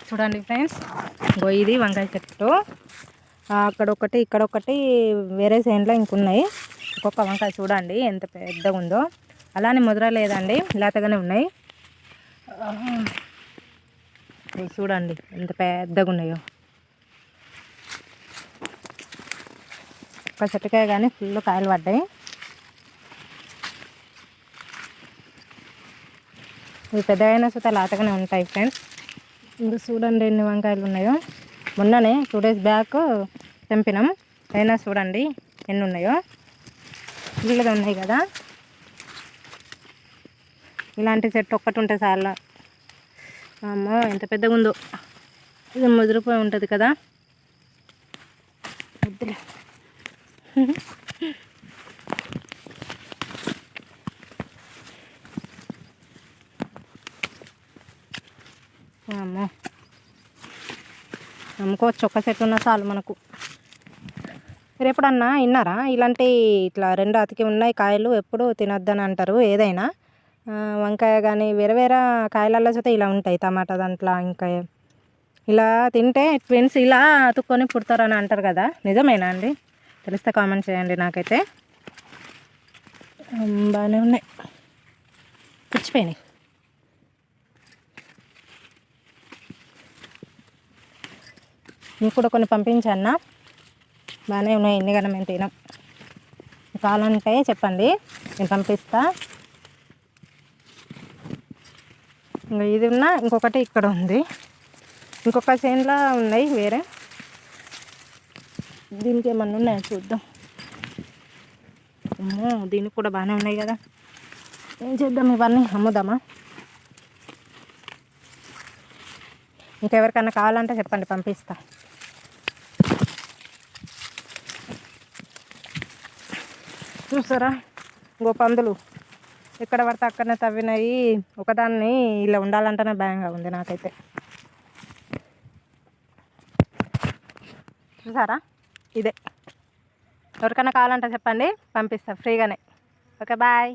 చూడండి ఫ్రెండ్స్, ఇది వంకాయ చెట్టు. అక్కడ ఒకటి ఇక్కడ ఒకటి వేరే సైడ్లో ఇంకున్నాయి. ఒక్కొక్క వంకాయ చూడండి ఎంత పెద్దగా ఉందో. అలానే ముదరలేదండి, లేతగానే ఉన్నాయి. చూడండి ఎంత పెద్దగా ఉన్నాయో. ఒక చెట్టుకాయ కానీ ఫుల్ కాయలు పడ్డాయి. ఇవి పెద్దగైనా సుత లాతగానే ఉంటాయి ఫ్రెండ్స్. ఇంకా చూడండి ఎన్ని వంకాయలు ఉన్నాయో. మొన్ననే 2 days బ్యాక్ తెంపినాం. అయినా చూడండి ఎన్ని ఉన్నాయో. ఫుల్గా ఉన్నాయి కదా. ఇలాంటి చెట్టు ఒక్కటి ఉంటే చాలా. అమ్మో ఎంత పెద్దగా ఉందో. ఇది ముదిరిపోయి ఉంటుంది కదా. వద్దులే. అమ్మో అమ్ముకోవచ్చు, ఒక్క చెట్టు ఉన్నా చాలు మనకు. మీరు ఎప్పుడన్నా విన్నారా ఇలాంటి ఇట్లా 2 అతికి ఉన్నాయి కాయలు ఎప్పుడు తినొద్దని అంటారు. ఏదైనా వంకాయ కానీ వేరే వేరే కాయలలో చూస్తే ఇలా ఉంటాయి. టమాటా దాంట్లో ఇంకా ఇలా తింటే ట్విన్స్ ఇలా అతుక్కొని పుడతారని అంటారు కదా. నిజమేనా అండి? తెలిస్తే కామెంట్ చేయండి. నాకైతే బాగానే ఉన్నాయి, పుచ్చిపోయినాయి. మీకు కూడా కొన్ని పంపించన్నా. బాగానే ఉన్నాయి. ఎన్ని గనం మేము తినాం. కావాలంటే చెప్పండి, నేను పంపిస్తా. ఇంకా ఇది ఉన్నా ఇంకొకటి ఇక్కడ ఉంది. ఇంకొక చేనులో ఉన్నాయి వేరే. దీనికి ఏమన్నా ఉన్నాయో చూద్దాం. అమ్మో దీనికి కూడా బాగానే ఉన్నాయి కదా. ఏం చేద్దాం, ఇవన్నీ అమ్ముదామా? ఇంకెవరికన్నా కావాలంటే చెప్పండి, పంపిస్తా. చూసారా ఇంకో పందులు ఎక్కడ పడితే అక్కడనే తవ్వినాయి. ఒకదాన్ని ఇలా ఉండాలంటేనే భయంగా ఉంది నాకైతే. చూసారా, ఇదే. ఎవరికైనా కావాలంటే చెప్పండి, పంపిస్తా ఫ్రీగానే. Okay bye.